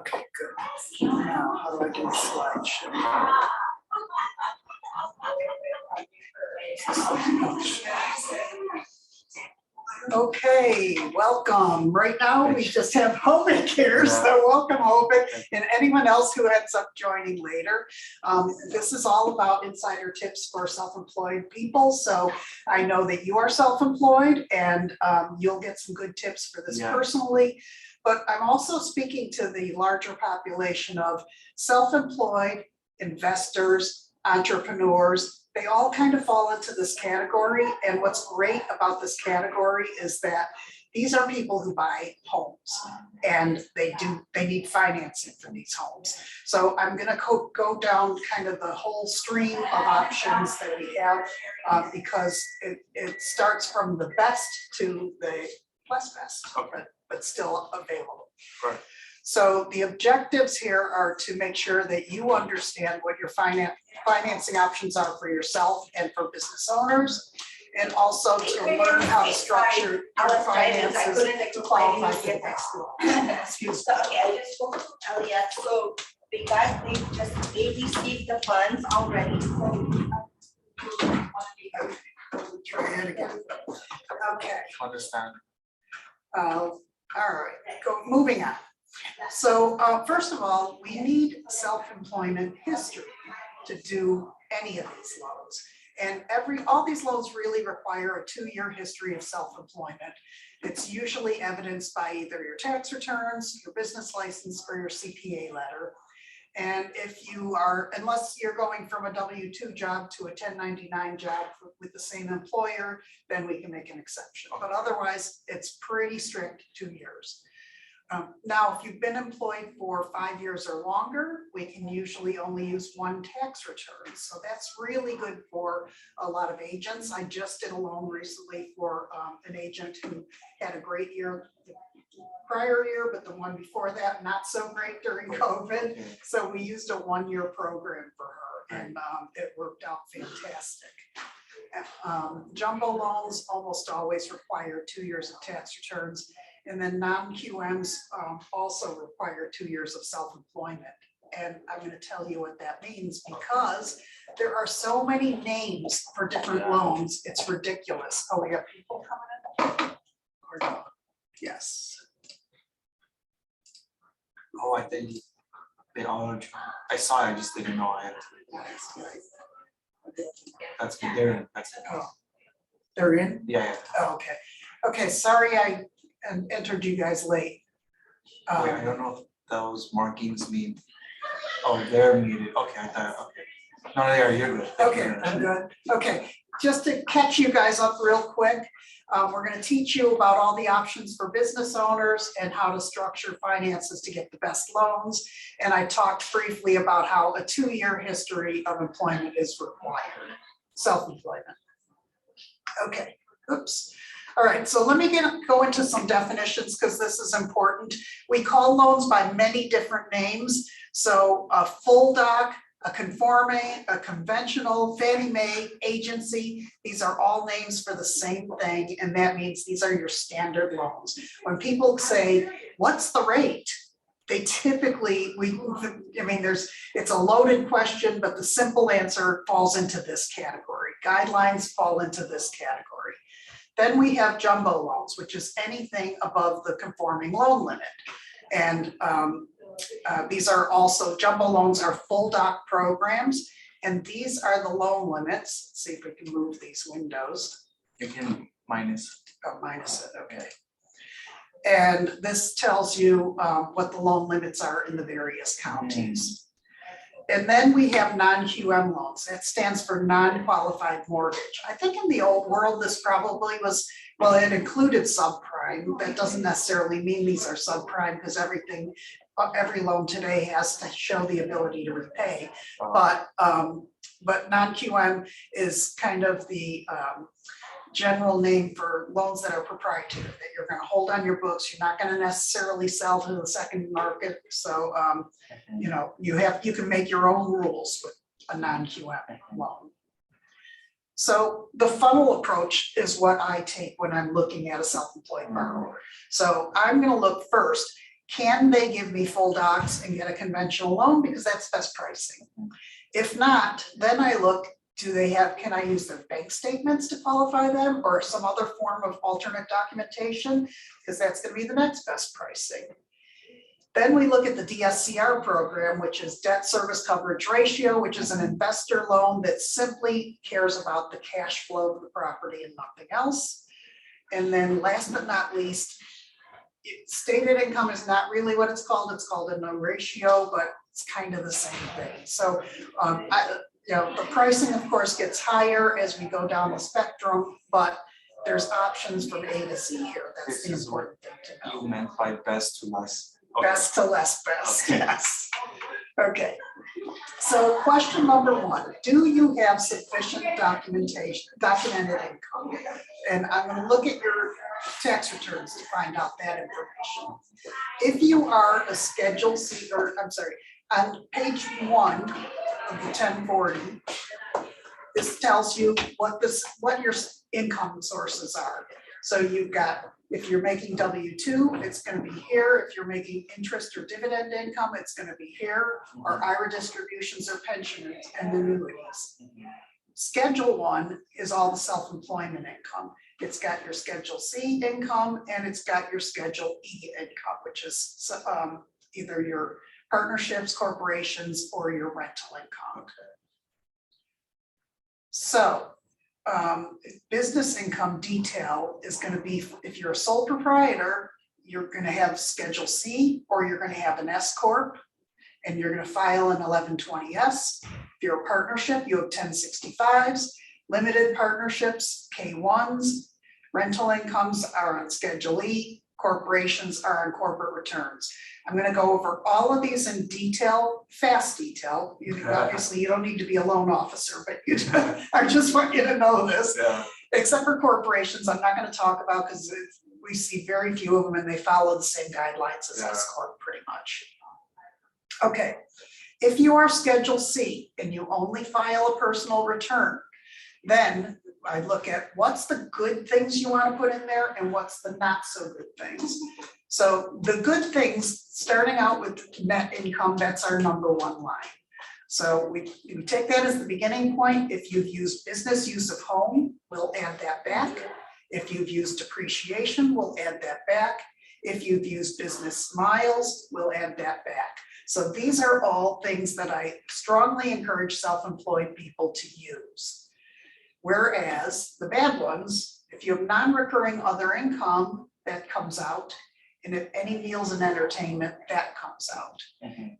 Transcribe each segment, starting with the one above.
Okay, good. Now, how do I do the slideshow? Okay, welcome. Right now, we just have Hovick here, so welcome Hovick and anyone else who ends up joining later. This is all about insider tips for self-employed people. So I know that you are self-employed and you'll get some good tips for this personally. But I'm also speaking to the larger population of self-employed investors, entrepreneurs. They all kind of fall into this category. And what's great about this category is that these are people who buy homes and they need financing for these homes. So I'm going to go down kind of the whole stream of options that we have because it starts from the best to the less best, but still available. Right. So the objectives here are to make sure that you understand what your financing options are for yourself and for business owners, and also to learn how to structure your finances to qualify for the next loan. Excuse me. Okay, I just spoke to Elliot. So they received the funds already. Try it again. Okay. Understand. All right. Moving on. So first of all, we need self-employment history to do any of these loans. And all these loans really require a 2-year history of self-employment. It's usually evidenced by either your tax returns, your business license, or your CPA letter. And if you are, unless you're going from a W-2 job to a 1099 job with the same employer, then we can make an exception. But otherwise, it's pretty strict 2 years. Now, if you've been employed for 5 years or longer, we can usually only use 1 tax return. So that's really good for a lot of agents. I just did a loan recently for an agent who had a great year the prior year, but the one before that, not so great during COVID. So we used a 1-year program for her and it worked out fantastic. Jumbo loans almost always require 2 years of tax returns. And then non-QMs also require 2 years of self-employment. And I'm going to tell you what that means because there are so many names for different loans. It's ridiculous. Oh, we got people coming in? Or no? Yes. Oh, I think they all. I saw it. I just didn't know I had to. That's good. They're in. That's it. Oh, they're in? Yeah. Oh, okay. Okay. Sorry, I entered you guys late. Wait, I don't know if those markings mean. Oh, they're muted. Okay, I thought. Okay. No, they are. You're good. Okay, I'm good. Okay, just to catch you guys up real quick, we're going to teach you about all the options for business owners and how to structure finances to get the best loans. And I talked briefly about how a 2-year history of employment is required, self-employment. Okay, oops. All right, so let me go into some definitions because this is important. We call loans by many different names. So a full doc, a conforming, a conventional, Fannie Mae, agency, these are all names for the same thing. And that means these are your standard loans. When people say, what's the rate? They typically, it's a loaded question, but the simple answer falls into this category. Guidelines fall into this category. Then we have jumbo loans, which is anything above the conforming loan limit. And these are also, jumbo loans are full doc programs. And these are the loan limits. Let's see if we can move these windows. You can minus. Oh, minus it, okay. And this tells you what the loan limits are in the various counties. And then we have non-QM loans. That stands for non-qualified mortgage. I think in the old world, this probably was, well, it included subprime. That doesn't necessarily mean these are subprime because every loan today has to show the ability to repay. But non-QM is kind of the general name for loans that are proprietary, that you're going to hold on your books. You're not going to necessarily sell to the second market. So, you can make your own rules with a non-QM loan. So the funnel approach is what I take when I'm looking at a self-employed borrower. So I'm going to look first, can they give me full docs and get a conventional loan, because that's best pricing. If not, then I look, can I use their bank statements to qualify them, or some other form of alternate documentation? Because that's gonna be the next best pricing. Then we look at the DSCR program, which is debt service coverage ratio, which is an investor loan that simply cares about the cash flow of the property and nothing else. And then last but not least, stated income is not really what it's called a no ratio, but it's kind of the same thing. So the pricing of course gets higher as we go down the spectrum, but there's options from A to Z here. That's the This is what important thing to know. You meant by best to less. Okay. Best to less best, Okay. yes. Okay, so question number one, do you have sufficient documented income? And I'm gonna look at your tax returns to find out that information. If you are a Schedule C, or I'm sorry, on page 1 of the 1040, this tells you what your income sources are. So you've got, if you're making W-2, it's gonna be here. If you're making interest or dividend income, it's gonna be here, or IRA distributions or pensions and annuities. Schedule 1 is all the self-employment income. It's got your Schedule C income and it's got your Schedule E income, which is either your partnerships, corporations, or your rental income. So business income detail is going to be, if you're a sole proprietor, you're going to have Schedule C, or you're going to have an S corp, and you're going to file an 1120S. If you're a partnership, you have 1065s. Limited partnerships, K1s. Rental incomes are on Schedule E. Corporations are on corporate returns. I'm going to go over all of these in detail, fast detail. Obviously, you don't need to be a loan officer, but I just want you to know this. Yeah. Except for corporations, I'm not going to talk about, because we see very few of them and they follow the same guidelines as S corp pretty much. Okay, if you are Schedule C and you only file a personal return, then I look at what's the good things you want to put in there and what's the not so good things. So the good things, starting out with net income, that's our number 1 line. So we take that as the beginning point. If you've used business use of home, we'll add that back. If you've used depreciation, we'll add that back. If you've used business miles, we'll add that back. So these are all things that I strongly encourage self-employed people to use. Whereas the bad ones, if you have non-recurring other income, that comes out. And if any meals and entertainment, that comes out.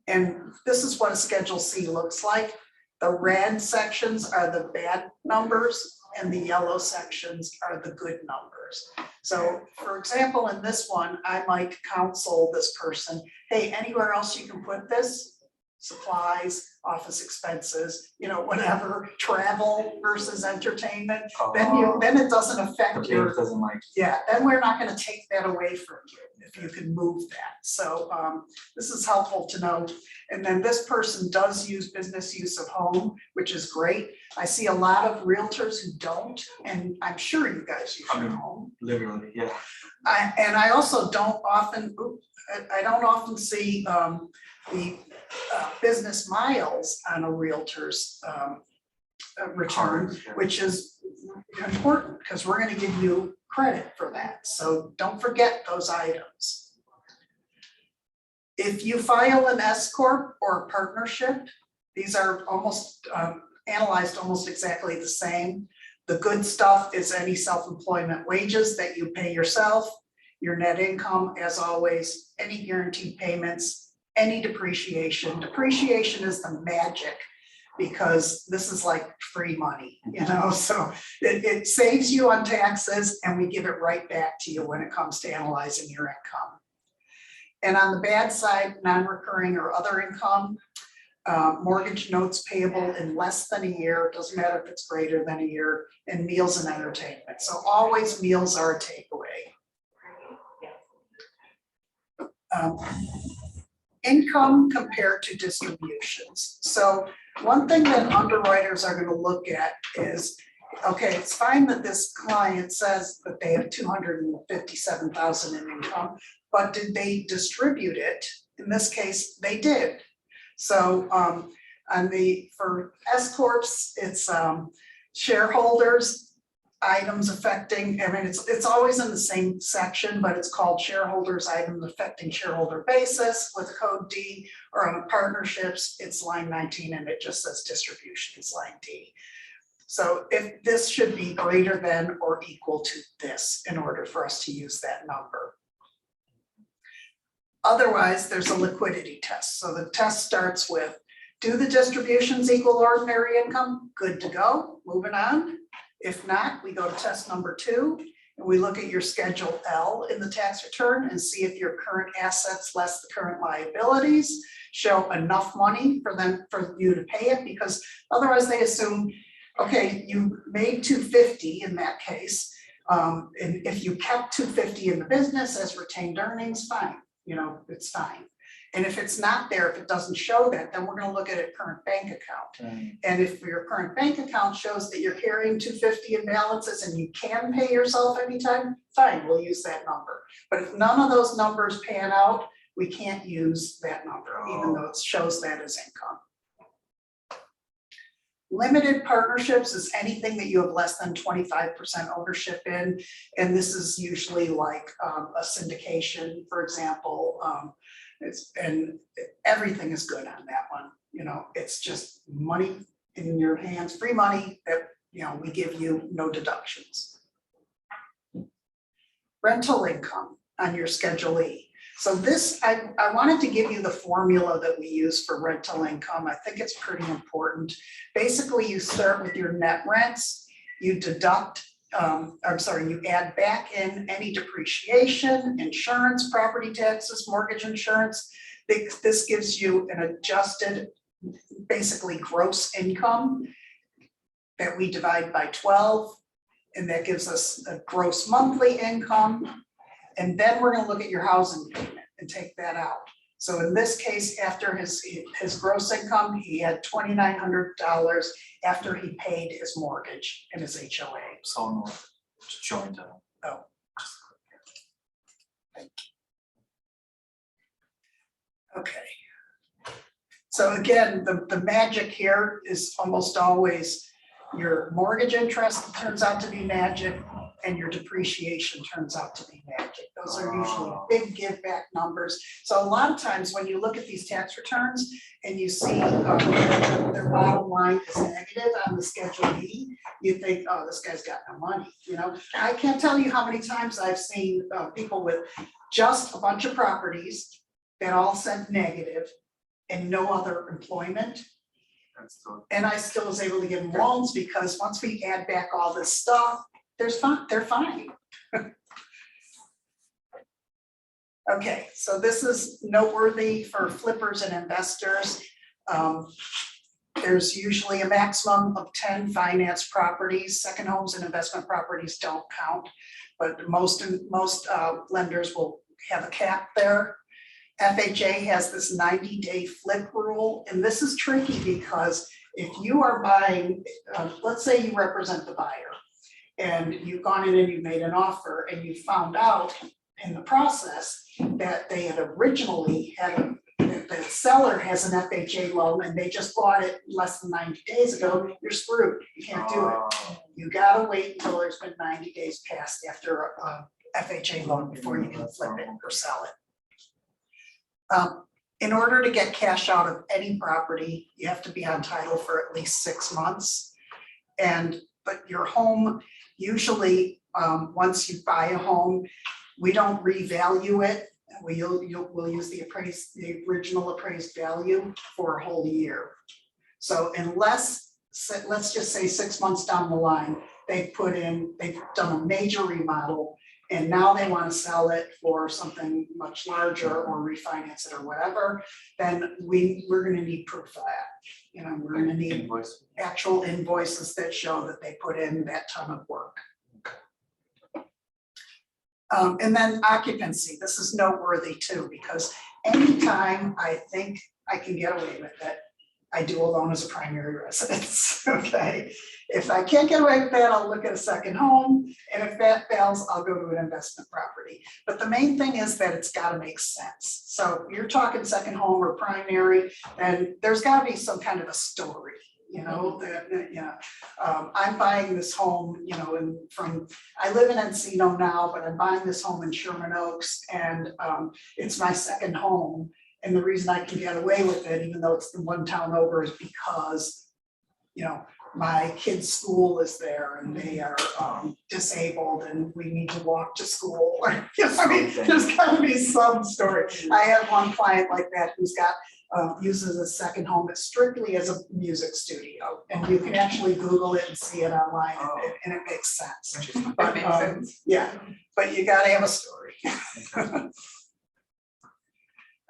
And this is what a Schedule C looks like. The red sections are the bad numbers and the yellow sections are the good numbers. So for example, in this one, I might counsel this person, hey, anywhere else you can put this? Supplies, office expenses, whatever, travel versus entertainment, then it doesn't affect your, doesn't like. yeah, then we're not going to take that away from you if you can move that. So this is helpful to know. And then this person does use business use of home, which is great. I see a lot of realtors who don't, and I'm sure you guys use your home. Literally, yeah. I also don't often, I don't often see the business miles on a realtor's return, which is important because we're going to give you credit for that. So don't forget those items. If you file an S corp or a partnership, these are almost analyzed almost exactly the same. The good stuff is any self-employment wages that you pay yourself, your net income, as always, any guaranteed payments, any depreciation. Depreciation is the magic because this is like free money, so it saves you on taxes and we give it right back to you when it comes to analyzing your income. And on the bad side, non-recurring or other income, mortgage notes payable in less than a year, doesn't matter if it's greater than a year, and meals and entertainment. So always meals are a takeaway. Income compared to distributions. So one thing that underwriters are going to look at is, okay, it's fine that this client says that they have $257,000 in income, but did they distribute it? In this case, they did. So for S corps, it's shareholders, items affecting, I mean, it's always in the same section, but it's called shareholders, items affecting shareholder basis with code D, or on partnerships, it's line 19 and it just says distributions, line D. So if this should be greater than or equal to this in order for us to use that number. Otherwise, there's a liquidity test. So the test starts with, do the distributions equal ordinary income? Good to go, moving on. If not, we go to test number 2, and we look at your Schedule L in the tax return and see if your current assets less the current liabilities show enough money for you to pay it, because otherwise they assume, okay, you made 250 in that case, and if you kept 250 in the business as retained earnings, fine, you know, it's fine. And if it's not there, if it doesn't show that, then we're going to look at a current bank account. And if your current bank account shows that you're carrying 250 in balances and you can pay yourself anytime, fine, we'll use that number. But if none of those numbers pan out, we can't use that number, even though it shows that as income. Limited partnerships is anything that you have less than 25% ownership in. And this is usually like a syndication, for example. And everything is good on that one. You know, it's just money in your hands, free money that, you know, we give you, no deductions. Rental income on your Schedule E. So this, I wanted to give you the formula that we use for rental income. I think it's pretty important. Basically, you start with your net rents, you deduct, you add back in any depreciation, insurance, property taxes, mortgage insurance. This gives you an adjusted, basically gross income that we divide by 12, and that gives us a gross monthly income. And then we're going to look at your housing payment and take that out. So in this case, after his gross income, he had $2,900 after he paid his mortgage and his HOA. So I'm joined up. Oh. Thank you. Okay. So again, the magic here is almost always your mortgage interest turns out to be magic, and your depreciation turns out to be magic. Those are usually big give back numbers. So a lot of times when you look at these tax returns and you see their bottom line is negative on the Schedule E, you think, oh, this guy's got no money. You know, I can't tell you how many times I've seen people with just a bunch of properties that all said negative and no other employment. And I still was able to give them loans because once we add back all this stuff, they're fine. Okay, so this is noteworthy for flippers and investors. There's usually a maximum of 10 finance properties. Second homes and investment properties don't count, but most lenders will have a cap there. FHA has this 90-day flip rule, and this is tricky because if you are buying, let's say you represent the buyer, and you've gone in and you made an offer and you found out in the process that they had originally had the seller has an FHA loan and they just bought it less than 90 days ago, you're screwed. You can't do it. You gotta wait until there's been 90 days passed after a FHA loan before you can flip it or sell it. In order to get cash out of any property, you have to be on title for at least 6 months. But your home, usually, once you buy a home, we don't revalue it. We'll use the original appraised value for a whole year. So unless, let's just say 6 months down the line, they've done a major remodel and now they want to sell it for something much larger or refinance it or whatever, then we're going to need proof of that. You know, we're going to need actual invoices that show that they put in that ton of work. And then occupancy, this is noteworthy too, because anytime I think I can get away with it, I do a loan as a primary residence, okay? If I can't get away with that, I'll look at a second home, and if that fails, I'll go to an investment property. But the main thing is that it's gotta make sense. So you're talking second home or primary, and there's gotta be some kind of a story, you know, I'm buying this home, you know, I live in Encino now, but I'm buying this home in Sherman Oaks, and it's my second home. And the reason I can get away with it, even though it's the one town over, is because, you know, my kid's school is there and they are disabled and we need to walk to school. I mean, there's gotta be some story. I have one client like that who's got, uses a second home strictly as a music studio. And you can actually Google it and see it online, and it makes sense. But, makes sense. yeah, but you gotta have a story.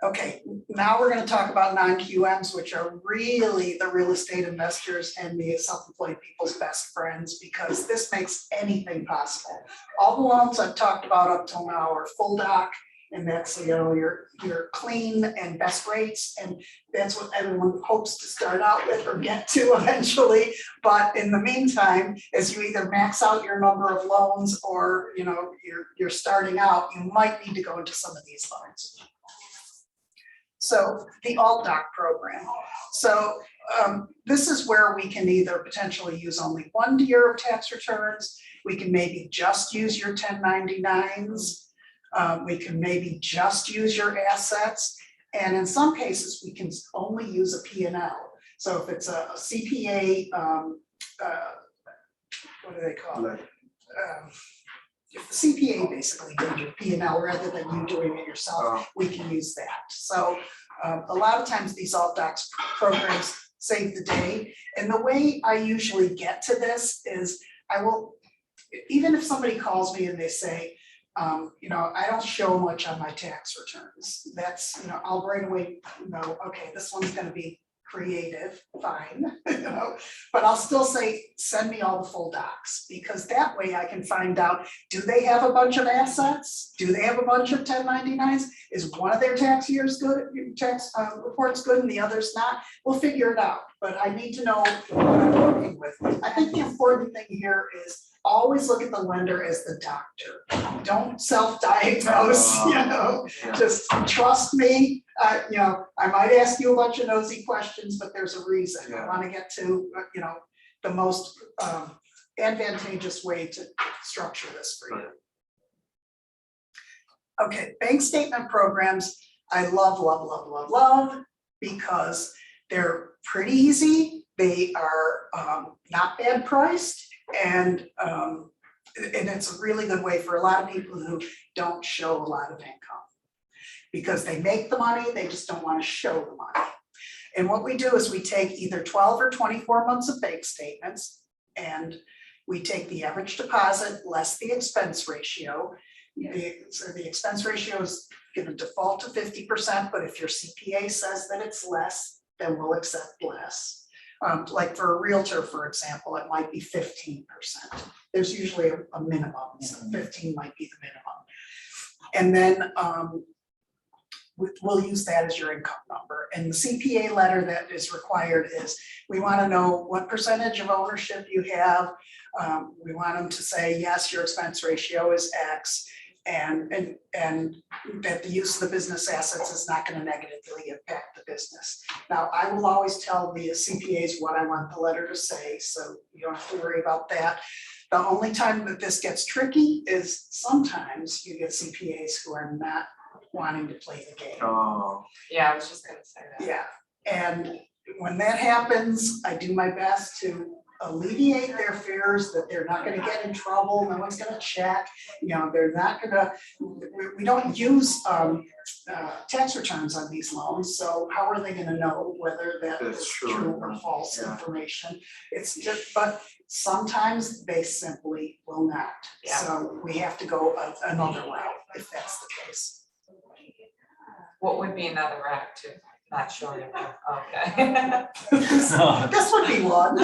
Okay, now we're gonna talk about non-QMs, which are really the real estate investors and the self-employed people's best friends, because this makes anything possible. All the loans I've talked about up till now are full doc, and that's, you know, your clean and best rates, and that's what everyone hopes to start out with or get to eventually. But in the meantime, as you either max out your number of loans or, you know, you're starting out, you might need to go into some of these loans. So the alt-doc program. So this is where we can either potentially use only 1 year of tax returns. We can maybe just use your 1099s. We can maybe just use your assets. And in some cases, we can only use a P&L. So if it's a CPA, what do they call it? If the CPA basically did your P&L rather than you doing it yourself, we can use that. So a lot of times these alt-docs programs save the day. And the way I usually get to this is I will, even if somebody calls me and they say, you know, I don't show much on my tax returns. That's, you know, I'll right away know, okay, this one's gonna be creative, fine, you know, but I'll still say, send me all the full docs, because that way I can find out, do they have a bunch of assets? Do they have a bunch of 1099s? Is one of their tax years good, tax reports good and the other's not? We'll figure it out, but I need to know what I'm working with. I think the important thing here is always look at the lender as the doctor. Don't self-diagnose, you know, just trust me. You know, I might ask you a bunch of nosy questions, but there's a reason. I want to get to, you know, the most advantageous way to structure this for you. Okay, bank statement programs, I love, love, love, love, love, because they're pretty easy. They are not bad priced. And it's a really good way for a lot of people who don't show a lot of income, because they make the money, they just don't want to show the money. And what we do is we take either 12 or 24 months of bank statements, and we take the average deposit less the expense ratio. So the expense ratio is going to default to 50%, but if your CPA says that it's less, then we'll accept less. Like for a realtor, for example, it might be 15%. There's usually a minimum, so 15 might be the minimum. And then we'll use that as your income number. And the CPA letter that is required is, we want to know what percentage of ownership you have. We want them to say, yes, your expense ratio is X. And that the use of the business assets is not going to negatively impact the business. Now, I will always tell the CPAs what I want the letter to say, so you don't have to worry about that. The only time that this gets tricky is sometimes you get CPAs who are not wanting to play the game. Oh, Yeah, I was just gonna say that. Yeah, and when that happens, I do my best to alleviate their fears that they're not going to get in trouble, no one's going to check, you know, they're not going to, we don't use tax returns on these loans, so how are they going to know whether that is true or false information? It's just, but sometimes they simply will not. Yeah. So we have to go another route if that's the case. What would be another route to not showing it? Okay. This would be one,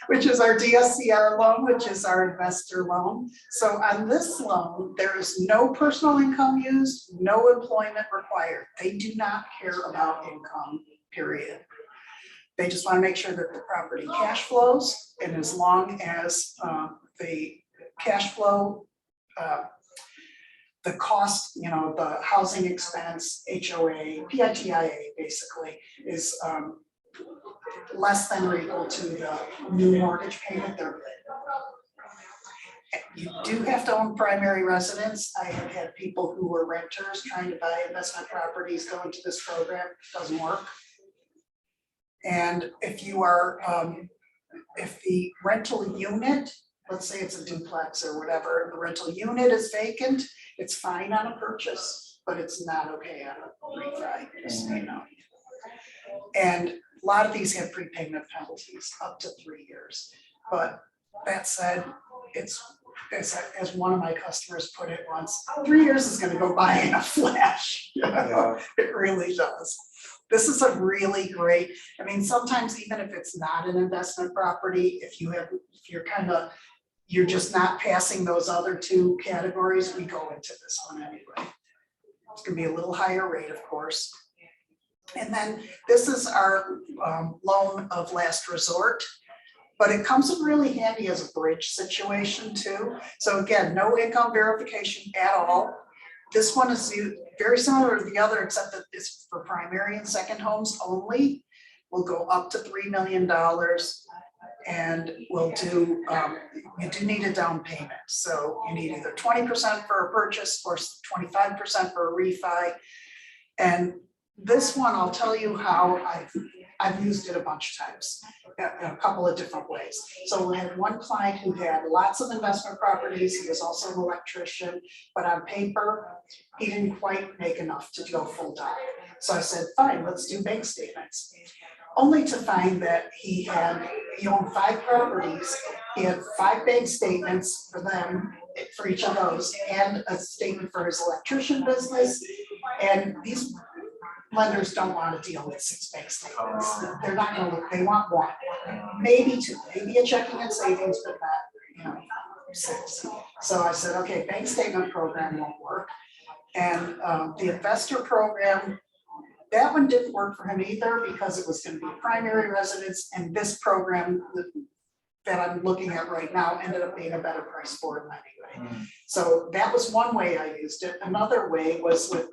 which is our DSCR loan, which is our investor loan. So on this loan, there is no personal income used, no employment required. They do not care about income, period. They just want to make sure that the property cash flows, and as long as the cash flow, the cost, the housing expense, HOA, PITIA basically is less than or equal to the new mortgage payment, they're good. You do have to own primary residence. I have had people who were renters trying to buy investment properties go into this program, doesn't work. And if you are, if the rental unit, let's say it's a duplex or whatever, the rental unit is vacant, it's fine on a purchase, but it's not okay on a refi, just so you know. And a lot of these have prepayment penalties up to 3 years. But that said, it's, as one of my customers put it once, 3 years is gonna go by in a flash. Yeah. It really does. This is a really great, I mean, sometimes even if it's not an investment property, if you're just not passing those other two categories, we go into this one anyway. It's gonna be a little higher rate, of course. And then this is our loan of last resort, but it comes in really handy as a bridge situation too. So again, no income verification at all. This one is very similar to the other, except that it's for primary and second homes only. We'll go up to $3 million, and we'll do, you do need a down payment. So you need either 20% for a purchase or 25% for a refi. And this one, I'll tell you how I've used it a bunch of times, in a couple of different ways. So we had one client who had lots of investment properties. He was also an electrician, but on paper, he didn't quite make enough to go full time. So I said, fine, let's do bank statements. Only to find that he owned 5 properties. He had 5 bank statements for them, for each of those, and a statement for his electrician business. And these lenders don't want to deal with 6 bank statements. They're not going to look, they want 1, maybe 2, maybe a checking and savings, but not, 6. So I said, okay, bank statement program won't work. And the investor program, that one didn't work for him either because it was going to be primary residence, and this program that I'm looking at right now ended up being a better price for him anyway. So that was one way I used it. Another way was with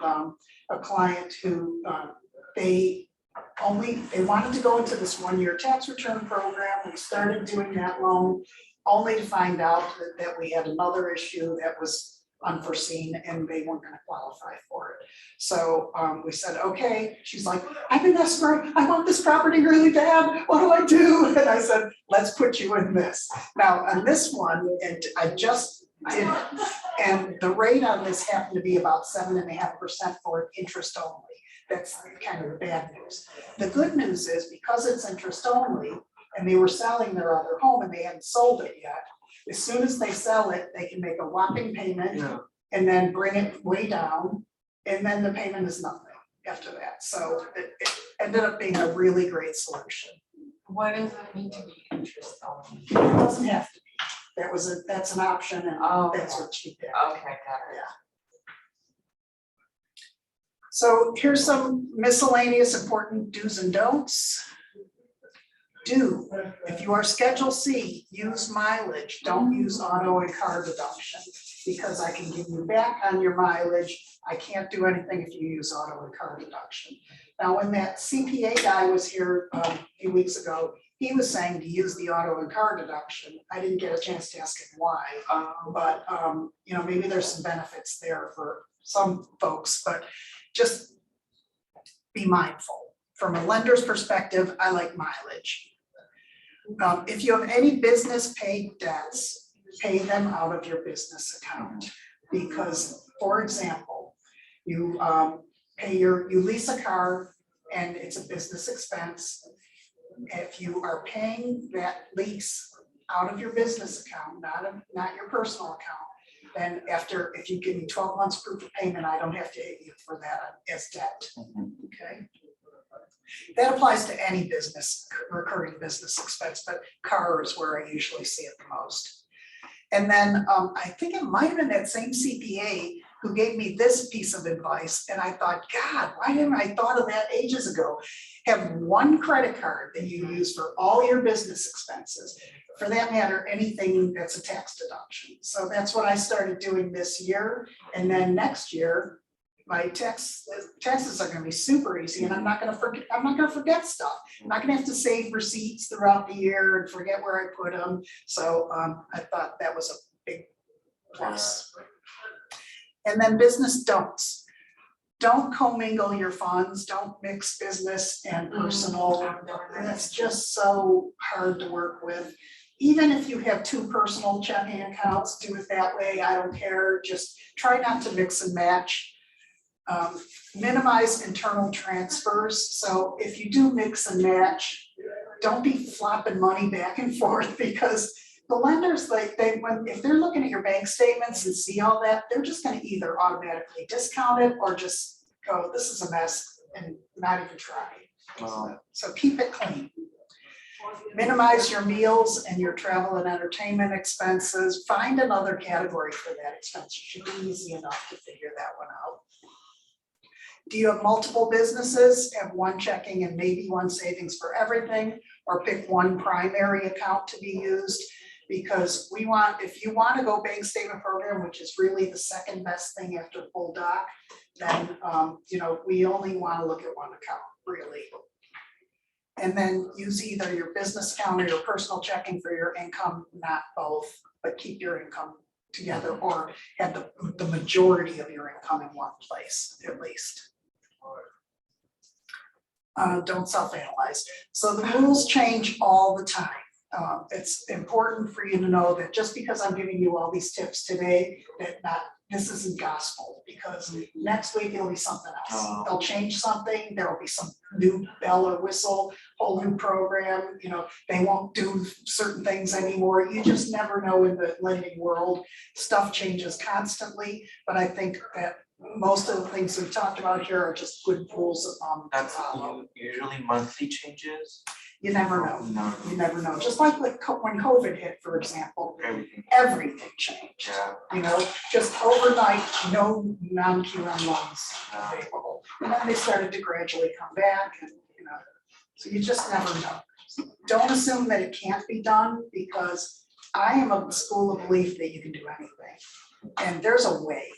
a client who they wanted to go into this 1-year tax return program. We started doing that loan only to find out that we had another issue that was unforeseen and they weren't going to qualify for it. So we said, okay. She's like, I'm in escrow. I want this property really bad. What do I do? And I said, let's put you in this. Now on this one, and I just did it, and the rate on this happened to be about 7.5% for interest only. That's kind of the bad news. The good news is because it's interest only and they were selling their other home and they hadn't sold it yet, as soon as they sell it, they can make a whopping payment and then bring it way down, and then the payment is nothing after that. So it ended up being a really great solution. What does it mean to be interest only? It doesn't have to be. That's an option, and that's what she did. Okay, got it. Yeah. So here's some miscellaneous important do's and don'ts. Do, if you are Schedule C, use mileage, don't use auto and car deduction, because I can give you back on your mileage. I can't do anything if you use auto and car deduction. Now, when that CPA guy was here a few weeks ago, he was saying to use the auto and car deduction. I didn't get a chance to ask him why, but maybe there's some benefits there for some folks, but just be mindful. From a lender's perspective, I like mileage. If you have any business paid debts, pay them out of your business account. Because, for example, you lease a car and it's a business expense. If you are paying that lease out of your business account, not your personal account, then if you give me 12 months proof of payment, I don't have to hit you for that as debt. Okay. That applies to any business, recurring business expense, but car is where I usually see it the most. And then I think it might have been that same CPA who gave me this piece of advice, and I thought, God, why didn't I thought of that ages ago? Have one credit card that you use for all your business expenses. For that matter, anything that's a tax deduction. So that's what I started doing this year, and then next year, my taxes are gonna be super easy, and I'm not gonna forget stuff. I'm not gonna have to save receipts throughout the year and forget where I put them. So I thought that was a big plus. And then business don'ts. Don't commingle your funds, don't mix business and personal. And it's just so hard to work with. Even if you have two personal checking accounts, do it that way, I don't care, just try not to mix and match. Minimize internal transfers, so if you do mix and match, don't be flopping money back and forth, because the lenders, if they're looking at your bank statements and see all that, they're just gonna either automatically discount it or just go, this is a mess, and not even try. So keep it clean. Minimize your meals and your travel and entertainment expenses. Find another category for that expense. It should be easy enough to figure that one out. Do you have multiple businesses? Have one checking and maybe one savings for everything, or pick one primary account to be used? Because if you want to go bank statement program, which is really the second best thing after full doc, then we only want to look at one account, really. And then use either your business account or your personal checking for your income, not both, but keep your income together, or have the majority of your income in one place at least. Don't self-analyze. So the rules change all the time. It's important for you to know that just because I'm giving you all these tips today, this isn't gospel, because next week it'll be something else. They'll change something, there will be some new bell or whistle, whole new program, they won't do certain things anymore. You just never know in the lending world. Stuff changes constantly, but I think that most of the things we've talked about here are just good rules of thumb to That's follow. usually monthly changes. You never know. No, You never know. Just like when COVID hit, for example, everything changed. yeah. Just overnight, no non-QM loans available. And then they started to gradually come back, and so you just never know. Don't assume that it can't be done, because I am of the school of belief that you can do anything, and there's a way.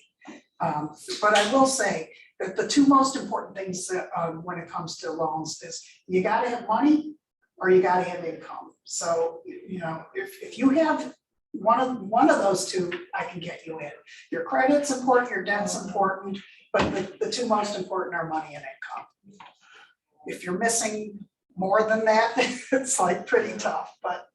But I will say that the two most important things that, when it comes to loans is you gotta have money or you gotta have income. So, if you have one of those two, I can get you in. Your credit's important, your debt's important, but the two most important are money and income. If you're missing more than that, it's like pretty tough, but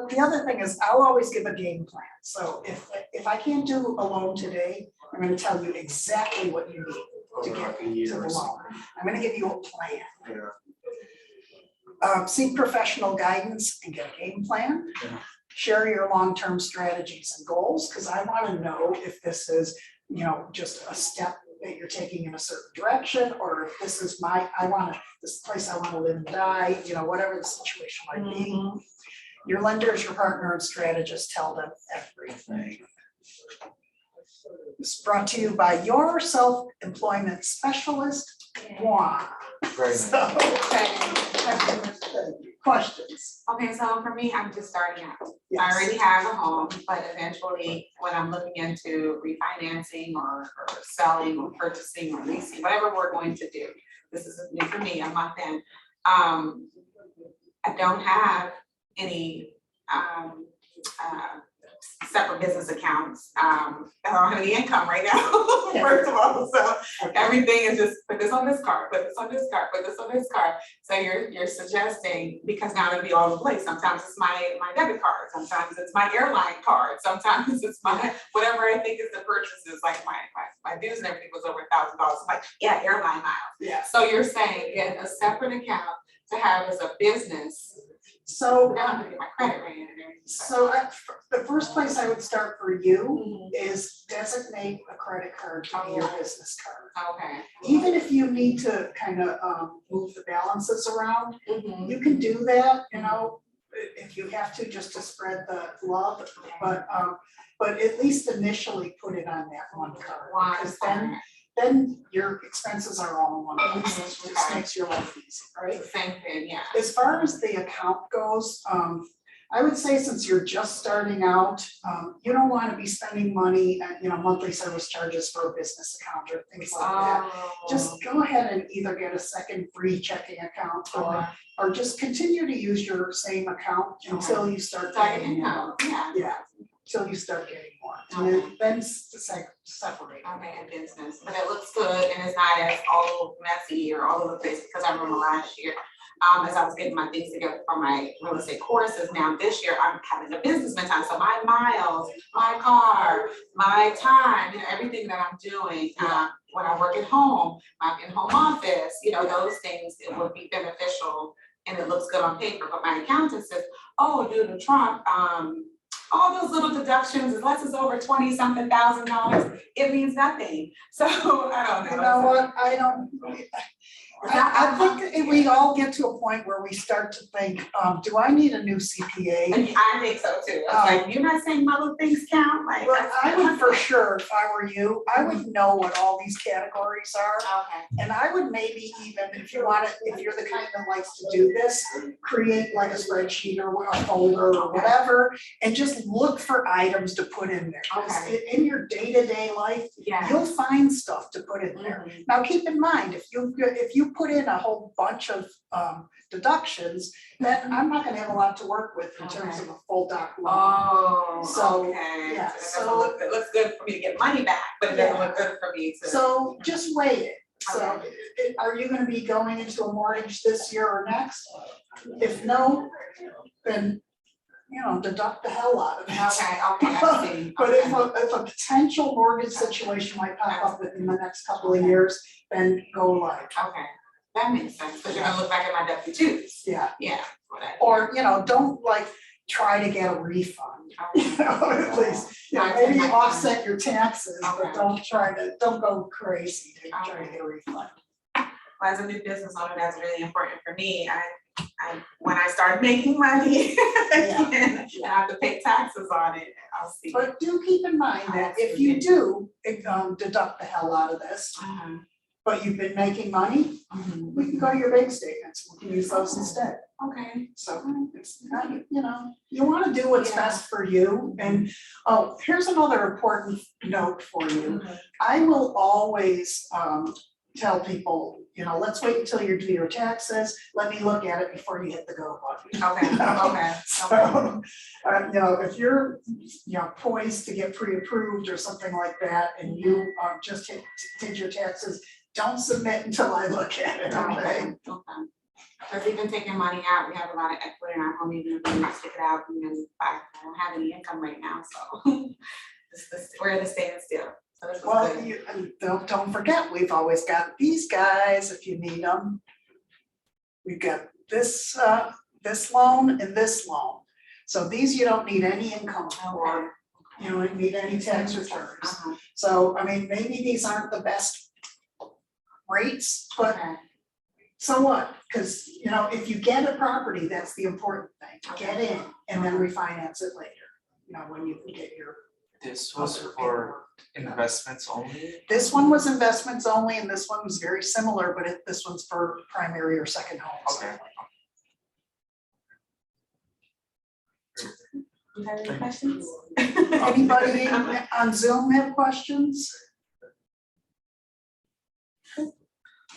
the other thing is, I'll always give a game plan. So if I can't do a loan today, I'm gonna tell you exactly what you need to get to the loan. I'm gonna give you a plan. Seek professional guidance and get a game plan. Share your long-term strategies and goals, because I wanna know if this is, just a step that you're taking in a certain direction, or if this is this place I wanna live and die, whatever the situation might be. Your lenders, your partner, and strategist tell them everything. It's brought to you by your self-employment specialist, Juan. Right. So, questions? Okay, so for me, I'm just starting out. I Yes. already have a home, but eventually when I'm looking into refinancing or selling or purchasing or leasing, whatever we're going to do, this is new for me, I'm not in. I don't have any separate business accounts. I don't have any income right now, first of all, so everything is just put this on this card, put this on this card, put this on this card. So you're suggesting, because now it'll be all over the place. Sometimes it's my debit card, sometimes it's my airline card, sometimes it's my whatever I think is the purchases, like my dues and everything was over $1,000. Like, yeah, airline miles. Yeah. So you're saying get a separate account to have as a business. So, Now I'm gonna get my credit rating and everything. so the first place I would start for you is designate a credit card to be your business card. Okay. Even if you need to kind of move the balances around, you can do that, if you have to, just to spread the love. But but at least initially put it on that one card. One Because card. then your expenses are all in one place, it just Okay. makes your life easy, right? It's the same thing, yeah. As far as the account goes, I would say since you're just starting out, you don't wanna be spending money at, monthly service charges for a business account or things like that. Just go ahead and either get a second free checking account or just continue to use your same account until you start Second getting more. income, yeah. Yeah, until you start getting more, and then separate. Okay, in business, but it looks good and it's not as all messy or all over the place, because I remember last year, as I was getting my things together for my real estate courses, now this year I'm having a business mentality, so my miles, my car, my time, everything that I'm doing, when I work at home, my in-home office, those things, it would be beneficial and it looks good on paper, but my accountant says, oh, due to Trump, all those little deductions, unless it's over $20-something thousand, it means nothing. So I don't know. You know what, I think we all get to a point where we start to think, do I need a new CPA? And I think so too. It's like, you're not saying my little things count, like. Well, I would for sure, if I were you, I would know what all these categories are. Okay. And I would maybe even, if you're the kind that likes to do this, create like a spreadsheet or a folder or whatever, and just look for items to put in there. 'Cause in your day-to-day life, Yeah. you'll find stuff to put in there. Now, keep in mind, if you put in a whole bunch of deductions, then I'm not gonna have a lot to work with in terms of a full doc loan. Oh, So, okay. yeah, So it so- doesn't look, it looks good for me to get money back, but it doesn't look good for me to. So just weigh it. So are you gonna be going into a mortgage this year or next? If no, then, deduct the hell out of it. Okay, I see. But if a potential mortgage situation might pop up within the next couple of years, then go live. Okay, that makes sense, because you're gonna look back at my W-2s. Yeah, Yeah. what I- or, don't like try to get a refund, Okay. at least, maybe offset your taxes, but Okay. don't go crazy to try to get a refund. Well, as a new business owner, that's really important for me. When I start making money, and I have to pay taxes on it, I'll see. But do keep in mind that if you do deduct the hell out of this, but you've been making money, we can go to your bank statements, we can use those instead. Okay. So it's not, you wanna do what's best for you, and, here's another important note for you. I will always, tell people, let's wait until you do your taxes, let me look at it before you hit the go button. Okay. So, if you're, poised to get pre-approved or something like that, and you, just did your taxes, don't submit until I look at it, okay? Because even taking money out, we have a lot of equity in our home, even if we stick it out, and then I don't have any income right now, so. We're in a standstill, so this is Well, good. and don't forget, we've always got these guys if you need them. We've got this loan and this loan. So these you don't need any income for, you don't need any tax returns. So, maybe these aren't the best rates, but Okay. so what? Because, if you get a property, that's the important thing, get in and then refinance it later, when you get your. This was for investments only? This one was investments only, and this one was very similar, but this one's for primary or second homes. Okay. You have any questions? Anybody on Zoom have questions? I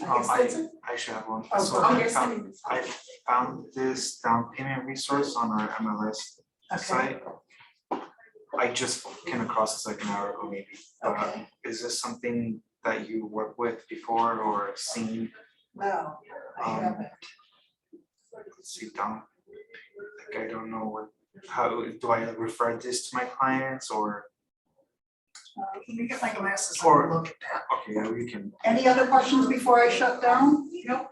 guess that's it. I should have one. Oh, So go Oh, I you're found, sending this. I found this down payment resource on our MLS Okay, site. I just came across this like an hour ago maybe. okay. Is this something that you worked with before or seen? No, I haven't. Let's see down. Like I don't know how do I refer this to my clients or? Can you get my glasses Or- and look at that? Okay, yeah, we can. Any other questions before I shut down? Nope.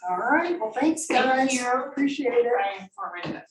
All right, well, thanks, guys. Thank you. Appreciate it. Very informative.